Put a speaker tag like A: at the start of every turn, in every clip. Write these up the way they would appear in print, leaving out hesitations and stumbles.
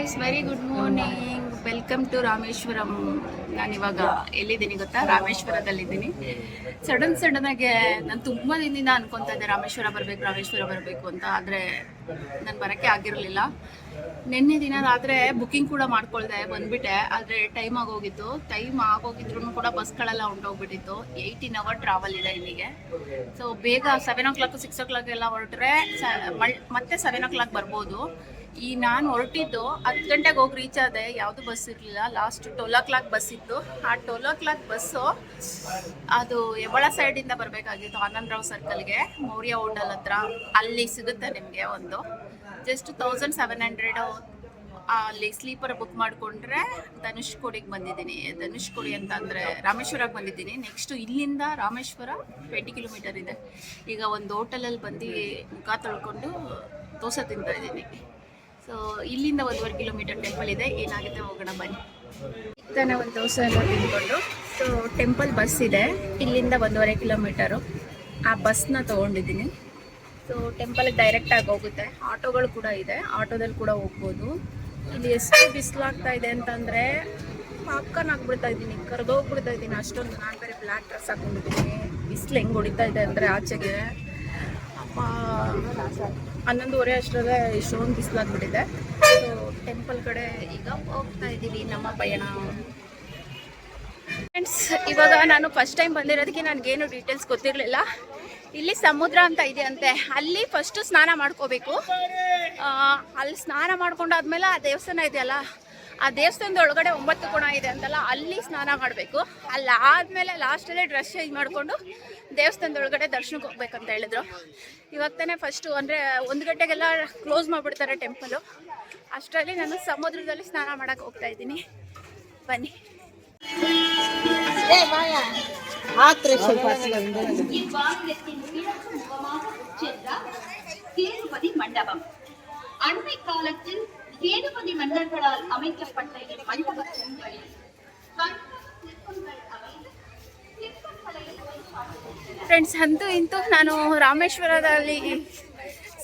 A: Guys, very good morning. Welcome to Rameswaram. ನಾನಿವಾಗ ಎಲ್ಲಿದ್ದೀನಿ ಗೊತ್ತಾ? ರಾಮೇಶ್ವರದಲ್ಲಿದ್ದೀನಿ. ಸಡನ್ ಆಗಿ ನಾನು ತುಂಬ ದಿನದಿಂದ ಅನ್ಕೊತಾ ಇದ್ದೆ ರಾಮೇಶ್ವರ ಬರಬೇಕು ಅಂತ. ಆದರೆ ನಾನು ಬರೋಕ್ಕೆ ಆಗಿರಲಿಲ್ಲ. ನಿನ್ನೆ ದಿನ ರಾತ್ರಿ ಬುಕ್ಕಿಂಗ್ ಕೂಡ ಮಾಡ್ಕೊಳ್ದೆ ಬಂದ್ಬಿಟ್ಟೆ. ಆದರೆ ಟೈಮ್ ಆಗೋಗಿದ್ರು ಕೂಡ ಬಸ್ಗಳೆಲ್ಲ ಹೊಂಟೋಗ್ಬಿಟ್ಟಿತ್ತು. 18 hour ಟ್ರಾವೆಲ್ ಇದೆ ಇಲ್ಲಿಗೆ. ಸೊ ಬೇಗ 7 o'clock 6 o'clock ಎಲ್ಲ ಹೊರಟ್ರೆ ಮತ್ತೆ 7 o'clock ಬರ್ಬೋದು. ಈ ನಾನು ಹೊರಟಿದ್ದು 10 ಗಂಟೆಗೆ ಹೋಗಿ ರೀಚ್ ಆದೆ. ಯಾವುದು ಬಸ್ ಇರಲಿಲ್ಲ. ಲಾಸ್ಟ್ 12 o'clock ಬಸ್ ಇತ್ತು. ಆ 12 o'clock ಬಸ್ಸು ಅದು ಹೆಬ್ಬಾಳ ಸೈಡಿಂದ ಬರಬೇಕಾಗಿತ್ತು. ಆನಂದರಾವ್ ಸರ್ಕಲ್ಗೆ, ಮೌರ್ಯ ಹೋಟೆಲ್ ಹತ್ರ. ಅಲ್ಲಿ ಸಿಗುತ್ತೆ ನಿಮಗೆ ಒಂದು ಜಸ್ಟ್ 1700 ಅಲ್ಲಿ ಸ್ಲೀಪರ್ ಬುಕ್ ಮಾಡಿಕೊಂಡ್ರೆ. ಧನುಷ್ಕೋಡಿಗೆ ಬಂದಿದ್ದೀನಿ. ಧನುಷ್ಕೋಡಿ ಅಂತ ಅಂದರೆ ರಾಮೇಶ್ವರಕ್ಕೆ ಬಂದಿದ್ದೀನಿ. ನೆಕ್ಸ್ಟು ಇಲ್ಲಿಂದ ರಾಮೇಶ್ವರ 20 ಕಿಲೋಮೀಟರ್ ಇದೆ. ಈಗ ಒಂದು ಹೋಟೆಲಲ್ಲಿ ಬಂದು ಮುಖ ತೊಳ್ಕೊಂಡು ದೋಸೆ ತಿಂತಾ ಇದ್ದೀನಿ. ಸೊ ಇಲ್ಲಿಂದ 1.5 ಕಿಲೋಮೀಟರ್ ಟೆಂಪಲ್ ಇದೆ. ಏನಾಗುತ್ತೆ ಹೋಗೋಣ ಬನ್ನಿ. ತಾನೇ ಒಂದು ದೋಸೆ ಎಲ್ಲ ತಿಂದ್ಕೊಂಡು ಸೊ ಟೆಂಪಲ್ ಬಸ್ ಇದೆ ಇಲ್ಲಿಂದ 1.5 ಕಿಲೋಮೀಟರು. ಆ ಬಸ್ನ ತೊಗೊಂಡಿದ್ದೀನಿ. ಸೊ ಟೆಂಪಲ್ಗೆ ಡೈರೆಕ್ಟಾಗಿ ಹೋಗುತ್ತೆ. ಆಟೋಗಳು ಕೂಡ ಇದೆ, ಆಟೋದಲ್ಲಿ ಕೂಡ ಹೋಗ್ಬೋದು. ಇಲ್ಲಿ ಎಷ್ಟು ಬಿಸಿಲಾಗ್ತಾ ಇದೆ ಅಂತಂದರೆ ಪಾಪ್ಕಾರ್ನ್ ಹಾಕ್ಬಿಡ್ತಾ ಇದ್ದೀನಿ, ಕರೆದೋಗ್ಬಿಡ್ತಾ ಇದ್ದೀನಿ ಅಷ್ಟೊಂದು. ನಾನು ಬೇರೆ ಬ್ಲ್ಯಾಕ್ ಡ್ರೆಸ್ ಹಾಕ್ಕೊಂಡಿದ್ದೀನಿ. ಬಿಸಿಲು ಹೆಂಗೆ ಹೊಡಿತಾ ಇದೆ ಅಂದರೆ ಆಚೆಗೆ 11:30 ಅಷ್ಟರಲ್ಲೇ ಇಷ್ಟೊಂದು ಬಿಸಿಲಾಗ್ಬಿಟ್ಟಿದೆ. ಸೊ ಟೆಂಪಲ್ ಕಡೆ ಈಗ ಹೋಗ್ತಾ ಇದ್ದೀವಿ ನಮ್ಮ ಪಯಣ. ಫ್ರೆಂಡ್ಸ್, ಇವಾಗ ನಾನು ಫಸ್ಟ್ ಟೈಮ್ ಬಂದಿರೋದಕ್ಕೆ ನನಗೇನು ಡೀಟೇಲ್ಸ್ ಗೊತ್ತಿರಲಿಲ್ಲ. ಇಲ್ಲಿ ಸಮುದ್ರ ಅಂತ ಇದೆ ಅಂತೆ. ಅಲ್ಲಿ ಫಸ್ಟು ಸ್ನಾನ ಮಾಡ್ಕೋಬೇಕು. ಅಲ್ಲಿ ಸ್ನಾನ ಮಾಡ್ಕೊಂಡಾದ್ಮೇಲೆ ಆ ದೇವಸ್ಥಾನ ಇದೆಯಲ್ಲ, ಆ ದೇವಸ್ಥಾನದ ಒಳಗಡೆ 9 ಕೋಣ ಇದೆ ಅಂತಲ್ಲ, ಅಲ್ಲಿ ಸ್ನಾನ ಮಾಡಬೇಕು. ಅಲ್ಲಿ ಆದಮೇಲೆ ಲಾಸ್ಟಲ್ಲೇ ಡ್ರೆಸ್ ಚೇಂಜ್ ಮಾಡಿಕೊಂಡು ದೇವಸ್ಥಾನದ ಒಳಗಡೆ ದರ್ಶನಕ್ಕೆ ಹೋಗ್ಬೇಕಂತ ಹೇಳಿದ್ರು. ಇವಾಗ ತಾನೇ ಫಸ್ಟು ಅಂದರೆ 1 ಗಂಟೆಗೆಲ್ಲ ಕ್ಲೋಸ್ ಮಾಡಿಬಿಡ್ತಾರೆ ಟೆಂಪಲು. ಅಷ್ಟರಲ್ಲಿ ನಾನು ಸಮುದ್ರದಲ್ಲಿ ಸ್ನಾನ ಮಾಡೋಕ್ಕೆ ಹೋಗ್ತಾ ಇದ್ದೀನಿ. ಬನ್ನಿ.
B: மண்டபம் அண்மை காலத்தில் சேதுபதி மன்னர்களால் அமைக்கப்பட்ட மண்டபங்களில்
A: ಫ್ರೆಂಡ್ಸ್, ಅಂತೂ ಇಂತೂ ನಾನು ರಾಮೇಶ್ವರದಲ್ಲಿ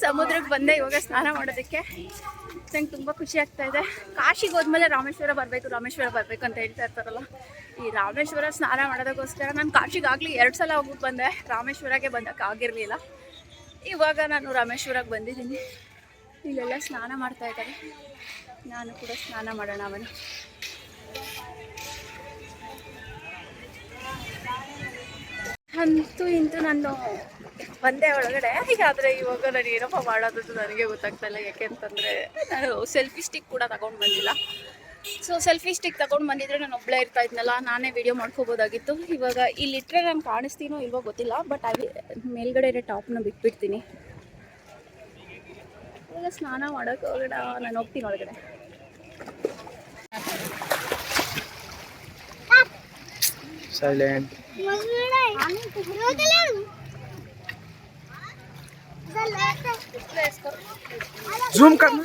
A: ಸಮುದ್ರಕ್ಕೆ ಬಂದೆ ಇವಾಗ ಸ್ನಾನ ಮಾಡೋದಕ್ಕೆ. ನಂಗೆ ತುಂಬ ಖುಷಿ ಆಗ್ತಾ ಇದೆ. ಕಾಶಿಗೆ ಹೋದ್ಮೇಲೆ ರಾಮೇಶ್ವರ ಬರಬೇಕು ಅಂತ ಹೇಳ್ತಾ ಇರ್ತಾರಲ್ಲ, ಈ ರಾಮೇಶ್ವರ ಸ್ನಾನ ಮಾಡೋದಕ್ಕೋಸ್ಕರ ನಾನು ಕಾಶಿಗಾಗಲಿ 2 ಸಲ ಹೋಗ್ಬಿಟ್ಟು ಬಂದೆ. ರಾಮೇಶ್ವರಕ್ಕೆ ಬಂದಕ್ಕಾಗಿರಲಿಲ್ಲ. ಇವಾಗ ನಾನು ರಾಮೇಶ್ವರಕ್ಕೆ ಬಂದಿದ್ದೀನಿ. ಇಲ್ಲೆಲ್ಲ ಸ್ನಾನ ಮಾಡ್ತಾ ಇದ್ದಾರೆ. ನಾನು ಕೂಡ ಸ್ನಾನ ಮಾಡೋಣ ಬನ್ನಿ. ಅಂತೂ ಇಂತೂ ನಾನು ಬಂದೆ ಒಳಗಡೆ. ಹೀಗಾದರೆ ಇವಾಗ ನಾನು ಏನಪ್ಪ ಮಾಡೋದು ನನಗೆ ಗೊತ್ತಾಗ್ತಾ ಇಲ್ಲ. ಯಾಕೆಂತಂದರೆ ನಾನು ಸೆಲ್ಫಿ ಸ್ಟಿಕ್ ಕೂಡ ತಗೊಂಡು ಬಂದಿಲ್ಲ. ಸೊ ಸೆಲ್ಫಿ ಸ್ಟಿಕ್ ತಗೊಂಡು ಬಂದಿದ್ರೆ ನಾನು ಒಬ್ಬಳೇ ಇರ್ತಾ ಇದ್ನಲ್ಲ, ನಾನೇ ವಿಡಿಯೋ ಮಾಡ್ಕೋಬೋದಾಗಿತ್ತು. ಇವಾಗ ಇಲ್ಲಿಟ್ಟರೆ ನಾನು ಕಾಣಿಸ್ತೀನೋ ಇಲ್ವೋ ಗೊತ್ತಿಲ್ಲ, ಬಟ್ ಅಲ್ಲಿ ಮೇಲ್ಗಡೆ ಇರೋ ಟಾಪ್ನ ಬಿಟ್ಬಿಡ್ತೀನಿ. ಇವಾಗ ಸ್ನಾನ ಮಾಡೋಕ್ಕೆ ಹೋಗೋಣ. ನಾನು ಹೋಗ್ತೀನಿ ಒಳಗಡೆ.
C: ಸೈಲೆಂಟ್ जूम करना.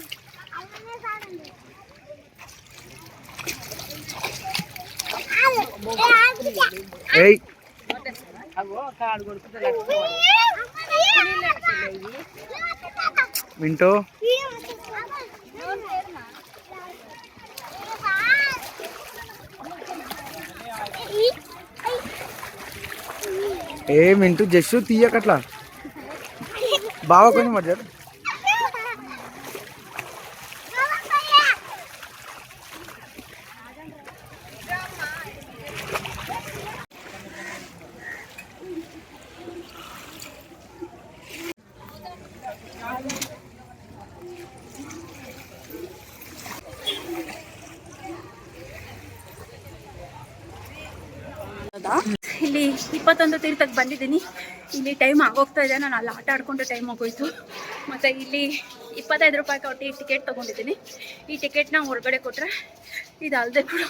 C: मिंटो ए मिंटू जस्सू तीया कटला बावा कोणी मजा
A: ಇಲ್ಲಿ 21 ತೀರ್ಥಕ್ಕೆ ಬಂದಿದ್ದೀನಿ. ಇಲ್ಲಿ ಟೈಮ್ ಆಗೋಗ್ತಾ ಇದೆ. ನಾನು ಅಲ್ಲಿ ಆಟ ಆಡ್ಕೊಂಡು ಟೈಮ್ ಆಗೋಯ್ತು. ಮತ್ತು ಇಲ್ಲಿ 25 ರೂಪಾಯಿ ಕೊಟ್ಟು ಈ ಟಿಕೆಟ್ ತೊಗೊಂಡಿದ್ದೀನಿ. ಈ ಟಿಕೆಟ್ನ ಹೊರಗಡೆ ಕೊಟ್ಟರೆ ಇದಲ್ಲದೆ ಕೂಡ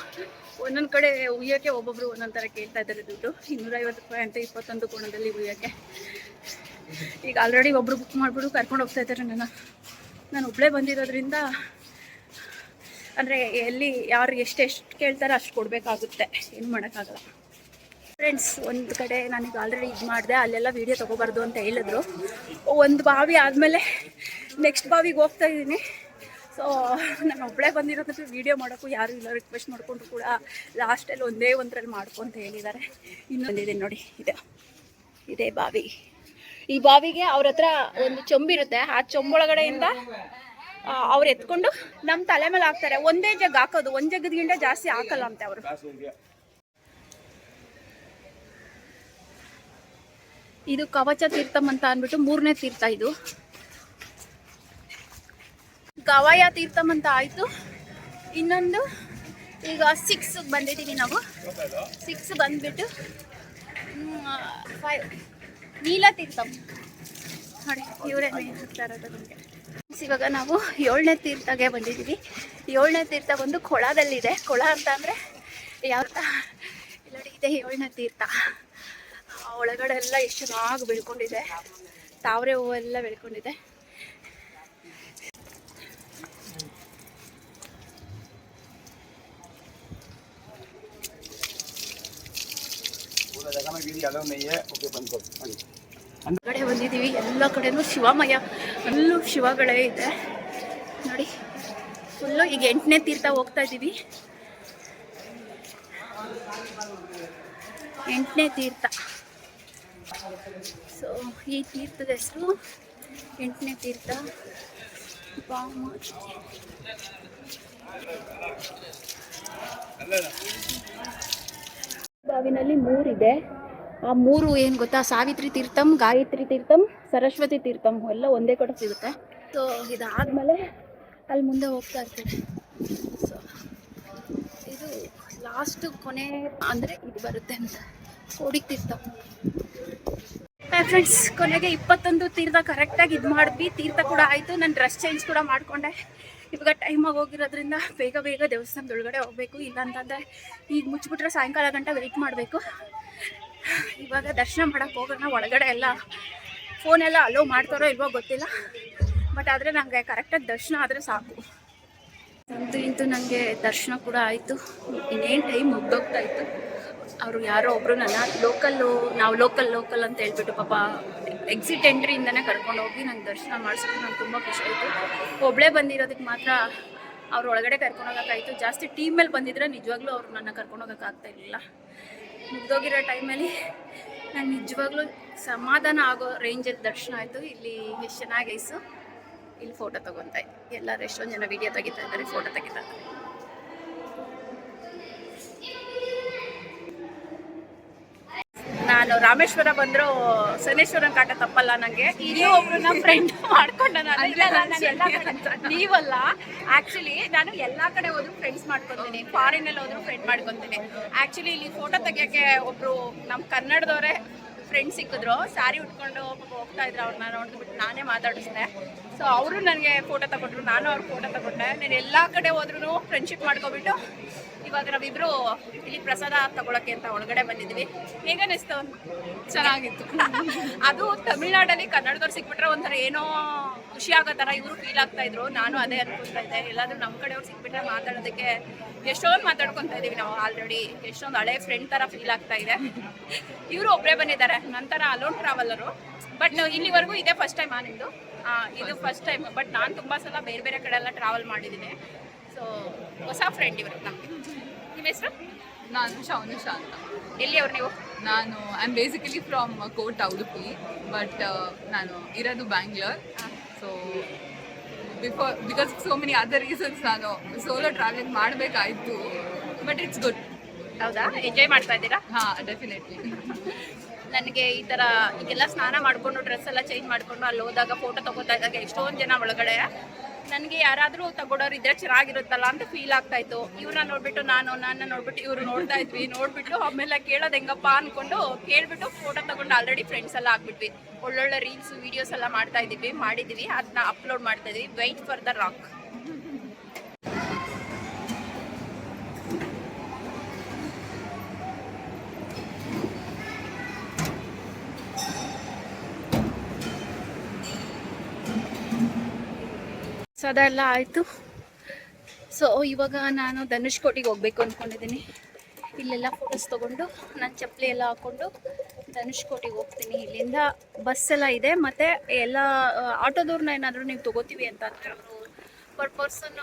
A: ಒಂದೊಂದು ಕಡೆ ಉಯ್ಯೋಕ್ಕೆ ಒಬ್ಬೊಬ್ಬರು ಒಂದೊಂದು ಥರ ಕೇಳ್ತಾ ಇದ್ದಾರೆ ದುಡ್ಡು. 250 ರೂಪಾಯಿ ಅಂತ 21 ಕೋಣದಲ್ಲಿ ಉಯ್ಯೋಕ್ಕೆ. ಈಗ ಆಲ್ರೆಡಿ ಒಬ್ಬರು ಬುಕ್ ಮಾಡಿಬಿಟ್ಟು ಕರ್ಕೊಂಡು ಹೋಗ್ತಾ ಇದ್ದಾರೆ. ನಾನು ಒಬ್ಬಳೇ ಬಂದಿರೋದ್ರಿಂದ ಅಂದರೆ ಎಲ್ಲಿ ಯಾರು ಎಷ್ಟೆಷ್ಟು ಕೇಳ್ತಾರೆ ಅಷ್ಟು ಕೊಡಬೇಕಾಗುತ್ತೆ. ಏನು ಮಾಡೋಕ್ಕಾಗಲ್ಲ. ಫ್ರೆಂಡ್ಸ್, ಒಂದು ಕಡೆ ನನಗೆ ಆಲ್ರೆಡಿ ಇದು ಮಾಡಿದೆ, ಅಲ್ಲೆಲ್ಲ ವೀಡಿಯೋ ತೊಗೋಬಾರ್ದು ಅಂತ ಹೇಳಿದ್ರು. ಒಂದು ಬಾವಿ ಆದಮೇಲೆ ನೆಕ್ಸ್ಟ್ ಬಾವಿಗೆ ಹೋಗ್ತಾ ಇದ್ದೀನಿ. ಸೊ ಸೊ ನಾನು ಒಬ್ಬಳೇ ಬಂದಿರೋದಕ್ಕೆ ವೀಡಿಯೋ ಮಾಡೋಕ್ಕೂ ಯಾರೂ ಇಲ್ಲ. ರಿಕ್ವೆಸ್ಟ್ ಮಾಡಿಕೊಂಡ್ರು ಕೂಡ ಲಾಸ್ಟಲ್ಲಿ ಒಂದ್ರಲ್ಲಿ ಮಾಡ್ಕೊಂತ ಹೇಳಿದ್ದಾರೆ. ಇನ್ನೊಂದಿದೆ ನೋಡಿ, ಇದೇ ಬಾವಿ. ಈ ಬಾವಿಗೆ ಅವ್ರ ಹತ್ರ ಒಂದು ಚೊಂಬಿರುತ್ತೆ. ಆ ಚೊಂಬೊಳಗಡೆಯಿಂದ ಅವ್ರು ಎತ್ಕೊಂಡು ನಮ್ಮ ತಲೆ ಮೇಲೆ ಹಾಕ್ತಾರೆ. ಒಂದೇ ಜಗ್ ಹಾಕೋದು, ಒಂದು ಜಗ್ಗಿಂತ ಜಾಸ್ತಿ ಹಾಕಲ್ಲ ಅಂತೆ ಅವರು. ಇದು ಕವಚ ತೀರ್ಥಂ ಅಂತ ಅಂದ್ಬಿಟ್ಟು 3ನೇ ತೀರ್ಥ. ಇದು ಗವಾಯ ತೀರ್ಥಂ ಅಂತ ಆಯಿತು. ಇನ್ನೊಂದು ಈಗ 6 ಬಂದಿದ್ದೀವಿ ನಾವು. 6 ಬಂದ್ಬಿಟ್ಟು 5 ನೀಲ ತೀರ್ಥಂ ನೋಡಿ, ಇವರೇ ಹೋಗ್ತಾ ಇರೋದು ನಮಗೆ. ಇವಾಗ ನಾವು 7ನೇ ತೀರ್ಥಗೆ ಬಂದಿದ್ದೀವಿ. 7ನೇ ತೀರ್ಥ ಬಂದು ಕೊಳದಲ್ಲಿದೆ. ಕೊಳ ಅಂತ ಅಂದರೆ ಯಾವ ನೋಡಿ, ಇದೆ 7ನೇ ತೀರ್ಥ. ಒಳಗಡೆ ಎಲ್ಲ ಎಷ್ಟು ಚೆನ್ನಾಗಿ ಬೆಳ್ಕೊಂಡಿದೆ, ತಾವರೆ ಹೂವೆಲ್ಲ ಬೆಳ್ಕೊಂಡಿದೆ. ಹೊರಗಡೆ ಬಂದಿದ್ದೀವಿ. ಎಲ್ಲ ಕಡೆನೂ ಶಿವಮಯ, ಅಲ್ಲೂ ಶಿವಗಳೇ ಇದೆ ನೋಡಿ ಫುಲ್ಲು. ಈಗ 8ನೇ ತೀರ್ಥ ಹೋಗ್ತಾ ಇದ್ದೀವಿ. 8ನೇ ತೀರ್ಥ. ಸೊ ಈ ತೀರ್ಥದ ಹೆಸರು 8ನೇ ತೀರ್ಥ. ಬಾವಿನಲ್ಲಿ 3 ಇದೆ. ಆ 3 ಏನು ಗೊತ್ತಾ, ಸಾವಿತ್ರಿ ತೀರ್ಥಂ, ಗಾಯತ್ರಿ ತೀರ್ಥಂ, ಸರಸ್ವತಿ ತೀರ್ಥಂ ಎಲ್ಲ ಒಂದೇ ಕಡೆ ಸಿಗುತ್ತೆ. ಸೊ ಇದಾದಮೇಲೆ ಅಲ್ಲಿ ಮುಂದೆ ಹೋಗ್ತಾ ಇರ್ತೀವಿ. ಸೊ ಇದು ಲಾಸ್ಟ್ ಕೊನೆ ಅಂದರೆ ಇದು ಬರುತ್ತೆ ಅಂತ, ಕೋಡಿ ತೀರ್ಥ. ಫ್ರೆಂಡ್ಸ್, ಕೊನೆಗೆ 21 ತೀರ್ಥ ಕರೆಕ್ಟಾಗಿ ಇದು ಮಾಡಿದ್ವಿ. ತೀರ್ಥ ಕೂಡ ಆಯಿತು. ನಾನು ಡ್ರೆಸ್ ಚೇಂಜ್ ಕೂಡ ಮಾಡಿಕೊಂಡೆ. ಇವಾಗ ಟೈಮಾಗಿ ಹೋಗಿರೋದ್ರಿಂದ ಬೇಗ ದೇವಸ್ಥಾನದೊಳಗಡೆ ಹೋಗಬೇಕು. ಇಲ್ಲ ಅಂತಂದರೆ ಈಗ ಮುಚ್ಚಿಬಿಟ್ರೆ ಸಾಯಂಕಾಲ ಗಂಟೆ ವೆಯ್ಟ್ ಮಾಡಬೇಕು. ಇವಾಗ ದರ್ಶನ ಮಾಡೋಕ್ಕೆ ಹೋಗೋಣ. ಒಳಗಡೆ ಎಲ್ಲ ಫೋನೆಲ್ಲ ಅಲೋ ಮಾಡ್ತಾರೋ ಇಲ್ವೋ ಗೊತ್ತಿಲ್ಲ, ಬಟ್ ಆದರೆ ನನಗೆ ಕರೆಕ್ಟಾಗಿ ದರ್ಶನ ಆದರೆ ಸಾಕು. ಇಂತೂ ನನಗೆ ದರ್ಶನ ಕೂಡ ಆಯಿತು. ಇನ್ನೇನು ಟೈಮ್ ಮುಗ್ದೋಗ್ತಾ ಇತ್ತು. ಅವರು ಯಾರೋ ಒಬ್ಬರು ನನ್ನ ನಾವು ಲೋಕಲ್ ಅಂತ ಹೇಳ್ಬಿಟ್ಟು ಪಾಪ ಎಕ್ಸಿಟ್ ಎಂಟ್ರಿಯಿಂದನೇ ಕರ್ಕೊಂಡು ಹೋಗಿ ನಂಗೆ ದರ್ಶನ ಮಾಡಿಸಿದ್ರು. ನಂಗೆ ತುಂಬ ಖುಷಿ ಆಯಿತು. ಒಬ್ಬಳೇ ಬಂದಿರೋದಕ್ಕೆ ಮಾತ್ರ ಅವ್ರು ಒಳಗಡೆ ಕರ್ಕೊಂಡೋಗೋಕ್ಕಾಯಿತು. ಜಾಸ್ತಿ ಟೀಮ್ ಮೇಲೆ ಬಂದಿದ್ರೆ ನಿಜವಾಗ್ಲೂ ಅವ್ರು ನನ್ನ ಕರ್ಕೊಂಡೋಗೋಕ್ಕಾಗ್ತಾ ಇರಲಿಲ್ಲ. ಮುಗ್ದೋಗಿರೋ ಟೈಮಲ್ಲಿ ನಾನು ನಿಜವಾಗ್ಲೂ ಸಮಾಧಾನ ಆಗೋ ರೇಂಜಲ್ಲಿ ದರ್ಶನ ಆಯಿತು. ಇಲ್ಲಿ ಎಷ್ಟು ಚೆನ್ನಾಗಿ ಐಸು. ಇಲ್ಲಿ ಫೋಟೋ ತೊಗೊತಾ ಇದ್ದೆ. ಎಲ್ಲರೂ ಎಷ್ಟೊಂದು ಜನ ವೀಡಿಯೋ ತೆಗಿತಾ ಇದ್ದಾರೆ, ಫೋಟೋ ತೆಗಿತಾ ಇದ್ದಾರೆ. ನಾನು ರಾಮೇಶ್ವರ ಬಂದರೂ ಶನೇಶ್ವರನ ಕಾಟ ತಪ್ಪಲ್ಲ ನನಗೆ. ಇಲ್ಲಿ ಒಬ್ರನ್ನ ಫ್ರೆಂಡ್ ಮಾಡ್ಕೊಂಡ ನೀವಲ್ಲ. ಆ್ಯಕ್ಚುಲಿ ನಾನು ಎಲ್ಲ ಕಡೆ ಹೋದ್ರು ಫ್ರೆಂಡ್ಸ್ ಮಾಡ್ಕೊತೀನಿ, ಫಾರಿನಲ್ಲಿ ಹೋದ್ರು ಫ್ರೆಂಡ್ ಮಾಡ್ಕೊತೀನಿ. ಆ್ಯಕ್ಚುಲಿ ಇಲ್ಲಿ ಫೋಟೋ ತೆಗಿಯೋಕ್ಕೆ ಒಬ್ಬರು ನಮ್ಮ ಕನ್ನಡದವರೇ ಫ್ರೆಂಡ್ಸ್ ಸಿಕ್ಕಿದ್ರು. ಸ್ಯಾರಿ ಉಟ್ಕೊಂಡು ಹೋಗ್ತಾ ಇದ್ರು. ಅವ್ರನ್ನ ನೋಡ್ಬಿಟ್ಟು ನಾನೇ ಮಾತಾಡಿಸ್ದೆ. ಸೊ ಅವರು ನನಗೆ ಫೋಟೋ ತಗೊಂಡ್ರು, ನಾನು ಅವ್ರ ಫೋಟೋ ತಗೊಂಡೆ. ನಾನು ಎಲ್ಲ ಕಡೆ ಹೋದ್ರೂ ಫ್ರೆಂಡ್ಶಿಪ್ ಮಾಡ್ಕೊಬಿಟ್ಟು ಇವಾಗ ನಾವಿಬ್ರು ಇಲ್ಲಿ ಪ್ರಸಾದ ತಗೊಳಕ್ಕೆ ಅಂತ ಒಳಗಡೆ ಬಂದಿದ್ವಿ. ಹೇಗನ್ನಿಸ್ತು? ಚೆನ್ನಾಗಿತ್ತು. ಅದು ತಮಿಳ್ನಾಡಲ್ಲಿ ಕನ್ನಡದವ್ರು ಸಿಕ್ಬಿಟ್ರೆ ಒಂಥರ ಏನೋ ಖುಷಿ ಆಗೋ ಥರ ಇವರು ಫೀಲ್ ಆಗ್ತಾ ಇದ್ರು. ನಾನು ಅದೇ ಅನ್ಕೊತಾ ಇದ್ದೆ. ಎಲ್ಲಾದ್ರೂ ನಮ್ಮ ಕಡೆಯವ್ರು ಸಿಕ್ಬಿಟ್ರೆ ಮಾತಾಡೋದಕ್ಕೆ ಎಷ್ಟೊಂದು ಮಾತಾಡ್ಕೊತಾ ಇದೀವಿ ನಾವು ಆಲ್ರೆಡಿ. ಎಷ್ಟೊಂದು ಹಳೆ ಫ್ರೆಂಡ್ ಥರ ಫೀಲ್ ಆಗ್ತಾ ಇದೆ. ಇವರು ಒಬ್ಬರೇ ಬಂದಿದ್ದಾರೆ, ನಂತರ ಅಲೋನ್ ಟ್ರಾವೆಲರು. ಬಟ್ ಇಲ್ಲಿವರೆಗೂ ಇದೇ ಫಸ್ಟ್ ಟೈಮ್ ನಿಮ್ಮದು? ಇದು ಫಸ್ಟ್ ಟೈಮ್. ಬಟ್ ನಾನು ತುಂಬ ಸಲ ಬೇರೆ ಕಡೆ ಎಲ್ಲ ಟ್ರಾವೆಲ್ ಮಾಡಿದ್ದೀನಿ. ಸೊ ಹೊಸ ಫ್ರೆಂಡ್ ಇವರು ನಮಗೆ. ನಿಮ್ಮ ಹೆಸರು?
D: ನಾನು ಶೌನುಷಾ ಅಂತ.
A: ಎಲ್ಲಿಯವ್ರು ನೀವು?
D: ನಾನು I am basically from Kota Udupi, but ನಾನು ಇರೋದು Bangalore. So because so many other reasons ನಾನು ಸೋಲೋ ಟ್ರಾವೆಲಿಂಗ್ ಮಾಡಬೇಕಾಯಿತು. But it's good.
A: ಹೌದಾ? ಎಂಜಾಯ್ ಮಾಡ್ತಾ ಇದ್ದೀರಾ?
D: ಹಾಂ, ಡೆಫಿನೆಟ್ಲಿ.
A: ನನಗೆ ಈ ಥರ ಈಗೆಲ್ಲ ಸ್ನಾನ ಮಾಡಿಕೊಂಡು ಡ್ರೆಸ್ ಎಲ್ಲ ಚೇಂಜ್ ಮಾಡಿಕೊಂಡು ಅಲ್ಲಿ ಹೋದಾಗ ಫೋಟೋ ತಗೋತಾ ಇದ್ದಾಗ ಎಷ್ಟೊಂದು ಜನ ಒಳಗಡೆ ನನಗೆ ಯಾರಾದರೂ ತಗೊಡೋರು ಇದ್ರೆ ಚೆನ್ನಾಗಿರುತ್ತಲ್ಲ ಅಂತ ಫೀಲ್ ಆಗ್ತಾ ಇತ್ತು. ಇವ್ರನ್ನ ನೋಡ್ಬಿಟ್ಟು ನನ್ನ ನೋಡ್ಬಿಟ್ಟು ಇವರು ನೋಡ್ತಾ ಇದ್ವಿ. ನೋಡ್ಬಿಟ್ಟು ಆಮೇಲೆ ಕೇಳೋದು ಹೆಂಗಪ್ಪ ಅಂದ್ಕೊಂಡು ಕೇಳ್ಬಿಟ್ಟು ಫೋಟೋ ತಗೊಂಡು ಆಲ್ರೆಡಿ ಫ್ರೆಂಡ್ಸ್ ಎಲ್ಲ ಆಗ್ಬಿಟ್ವಿ. ಒಳ್ಳೊಳ್ಳೆ ರೀಲ್ಸ್ ವೀಡಿಯೋಸ್ ಎಲ್ಲ ಮಾಡಿದ್ದೀವಿ. ಅದನ್ನ ಅಪ್ಲೋಡ್ ಮಾಡ್ತಾ ಇದ್ವಿ. Wait for the rock. So ಅದೆಲ್ಲ ಆಯಿತು. ಸೊ ಇವಾಗ ನಾನು ಧನುಷ್ಕೋಟಿಗೆ ಹೋಗ್ಬೇಕು ಅಂದ್ಕೊಂಡಿದ್ದೀನಿ. ಇಲ್ಲೆಲ್ಲ ಫೋಟೋಸ್ ತೊಗೊಂಡು ನಾನು ಚಪ್ಪಲಿ ಎಲ್ಲ ಹಾಕ್ಕೊಂಡು ಧನುಷ್ಕೋಟಿಗೆ ಹೋಗ್ತೀನಿ. ಇಲ್ಲಿಂದ ಬಸ್ ಎಲ್ಲ ಇದೆ. ಮತ್ತು ಎಲ್ಲ ಆಟೋದವ್ರನ್ನ ಏನಾದರೂ ನೀವು ತೊಗೋತೀವಿ ಅಂತ ಅಂದರೆ ಅವರು ಪರ್ ಪರ್ಸನ್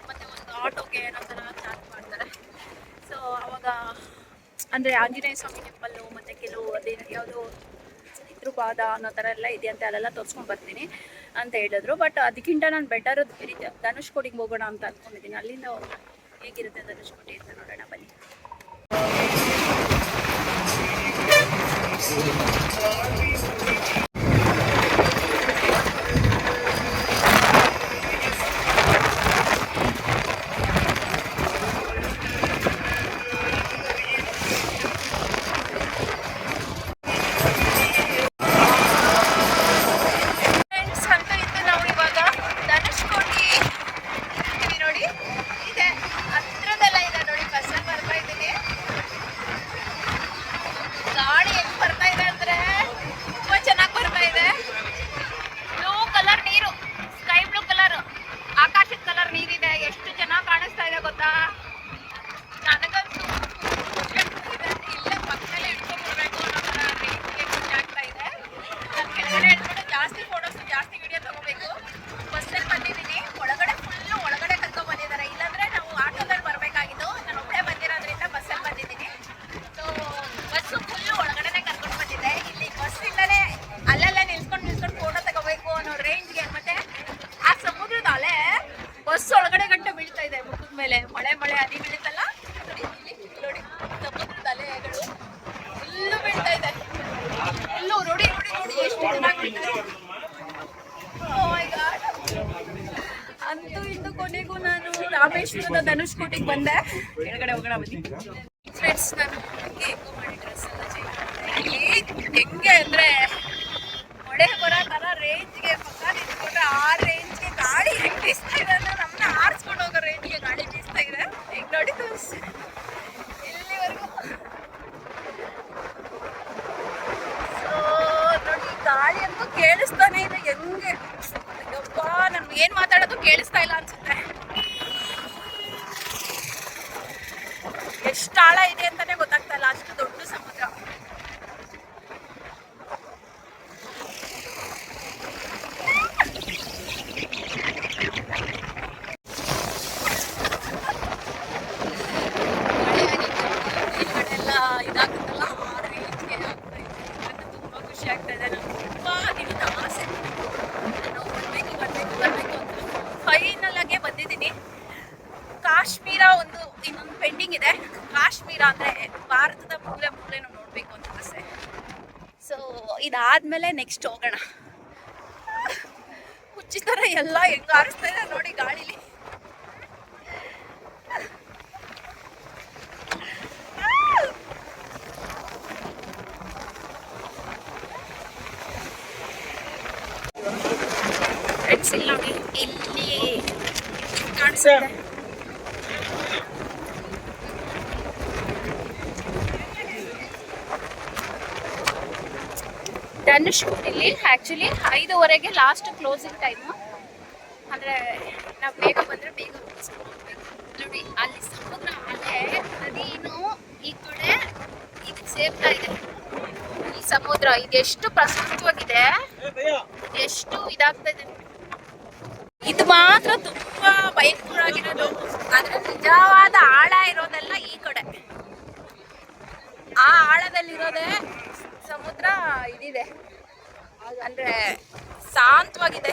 A: ಮತ್ತು ಒಂದು ಆಟೋಗೆ ಅನ್ನೋ ಥರ ಚಾರ್ಜ್ ಮಾಡ್ತಾರೆ. ಸೊ ಅವಾಗ ಅಂದರೆ ಆಂಜನೇಯ ಸ್ವಾಮಿ ಟೆಂಪಲ್ಲು ಮತ್ತು ಕೆಲವು ಅದೇ ಯಾವುದೋ ಪಿತೃಪಾದ ಅನ್ನೋ ಥರ ಎಲ್ಲ ಇದೆಯಂತೆ, ಅಲ್ಲೆಲ್ಲ ತೋರಿಸ್ಕೊಂಡು ಬರ್ತೀನಿ ಅಂತ ಹೇಳಿದ್ರು. ಬಟ್ ಅದಕ್ಕಿಂತ ನಾನು ಬೆಟರ್ ಧನುಷ್ಕೋಟಿಗೆ ಹೋಗೋಣ ಅಂತ ಅಂದ್ಕೊಂಡಿದ್ದೀನಿ. ಅಲ್ಲಿಂದ ಹೇಗಿರುತ್ತೆ ಧನುಷ್ಕೋಟಿ ಅಂತ ನೋಡೋಣ ಬನ್ನಿ. ಬಸ್ ಒಳಗಡೆ ಗಂಟೆ ಬೀಳ್ತಾ ಇದೆ ಮುಖದ ಮೇಲೆ. ಮಳೆ ಹನಿ ಬೀಳುತ್ತಲ್ಲ ನೋಡಿ, ಇಲ್ಲಿ ನೋಡಿ ಸಮುದ್ರದ ಅಲೆಗಳು ಫುಲ್ಲು ಬೀಳ್ತಾ ಇದೆ. ಫುಲ್ಲು ನೋಡಿ ನೋಡಿ ನೋಡಿ ಎಷ್ಟು ಚೆನ್ನಾಗಿ ಬೀಳ್ತಾ ಇದೆ. ಓ ಮೈ ಗಾಡ್. ಅಂತೂ ಇಂದು ಕೊನೆಗೂ ನಾನು ರಾಮೇಶ್ವರದ ಧನುಷ್ಕೋಟಿಗೆ ಬಂದೆ. ಕೆಳಗಡೆ ಹೋಗೋಣ ಬನ್ನಿ ಫ್ರೆಂಡ್ಸ್. ನಾನು ಹೇಗೋ ಮಾಡಿ ಡ್ರೆಸ್ ಎಲ್ಲ ಚೇಂಜ್ ಮಾಡಿದೆ. ಹೆಂಗೆ ಅಂದರೆ ಮಳೆ ಬರೋ ಥರ ರೇಂಜ್ಗೆ ಪಕ್ಕ ನಿಂತ್ಕೊಂಡ್ರೆ ಆ ರೇಂಜ್ಗೆ ಗಾಳಿ ಹೆಂಗೆ ಬೀಸ್ತಾ ಇದೆ ಅಂದರೆ ನಮ್ಮನ್ನ ಆರಿಸ್ಕೊಂಡು ಹೋಗೋ ರೇಂಜ್ಗೆ ಗಾಳಿ ಬೀಸ್ತಾ ಇದೆ. ಈಗ ನೋಡಿ ತೋರಿಸಿ ಇಲ್ಲಿವರೆಗೂ. ಸೊ ನೋಡಿ ಗಾಳಿ ಅಂತೂ ಕೇಳಿಸ್ತಾನೆ ಇದೆ. ಹೆಂಗೆ ಯಪ್ಪ, ನಮ್ಗೆ ಏನು ಮಾತಾಡೋದು ಕೇಳಿಸ್ತಾ ಇಲ್ಲ ಅನ್ಸುತ್ತೆ. ಎಷ್ಟು ಆಳ ಇದೆ ಅಂತಾನೆ ಗೊತ್ತಾಗ್ತಾ ಇಲ್ಲ, ಅಷ್ಟು ದೊಡ್ಡ ಸಮುದ್ರ. ಇದಾಗುತ್ತಲ್ಲ ಆ ರೇಂಜ್ಗೆ ಆಗ್ತಾ ಇದೆ. ತುಂಬ ಖುಷಿ ಆಗ್ತಾ ಇದೆ. ನನಗೆ ತುಂಬ ದಿನದ ಆಸೆ, ನಾನು ಬರಬೇಕು ಅಂತ. ಫೈನಲ್ ಆಗಿ ಬಂದಿದ್ದೀನಿ. ಕಾಶ್ಮೀರ ಒಂದು ಇನ್ನೊಂದು ಪೆಂಡಿಂಗ್ ಇದೆ. ಕಾಶ್ಮೀರ ಅಂದರೆ ಭಾರತದ ಮೂಲೆನೂ ನೋಡಬೇಕು ಅಂತ ಆಸೆ. ಸೊ ಇದಾದ್ಮೇಲೆ ನೆಕ್ಸ್ಟ್ ಹೋಗೋಣ. ಹುಚ್ಚಿ ಥರ ಎಲ್ಲ ಹೆಂಗೆ ಆರಿಸ್ತಾ ಇದೆ ನೋಡಿ ಗಾಳಿಲಿ. ಫ್ರೆಂಡ್ಸ್ ಇಲ್ಲಿ ನೋಡಿ, ಇಲ್ಲಿ ಕಾಣಿಸುತ್ತೆ ಧನುಷ್ಕೋಟಿಲಿ. ಆ್ಯಕ್ಚುಲಿ 5:15ಗೆ ಲಾಸ್ಟ್ ಕ್ಲೋಸಿಂಗ್ ಟೈಮು. ಅಂದರೆ ನಾವು ಬೇಗ ಬಂದರೆ ಬೇಗ ಮುಗಿಸ್ಕೊಂಡು ಹೋಗ್ಬೇಕು. ನೋಡಿ ಅಲ್ಲಿ ಸಮುದ್ರ ಅಲೆ ನದಿನೂ ಈ ಕಡೆ ಇದಕ್ಕೆ ಸೇರ್ತಾ ಇದೆ. ಈ ಸಮುದ್ರ ಇದೆಷ್ಟು ಪ್ರಶಸ್ತವಾಗಿದೆ, ಎಷ್ಟು ಇದಾಗ್ತಾ ಇದೆ. ಇದು ಮಾತ್ರ ತುಂಬಾ ಭಯಂಕರ ಆಗಿರೋದು. ಆದ್ರೆ ನಿಜವಾದ ಆಳ ಇರೋದೆಲ್ಲ ಈ ಕಡೆ. ಆ ಆಳದಲ್ಲಿರೋದೇ ಸಮುದ್ರ ಇದಿದೆ, ಅಂದ್ರೆ ಶಾಂತವಾಗಿದೆ.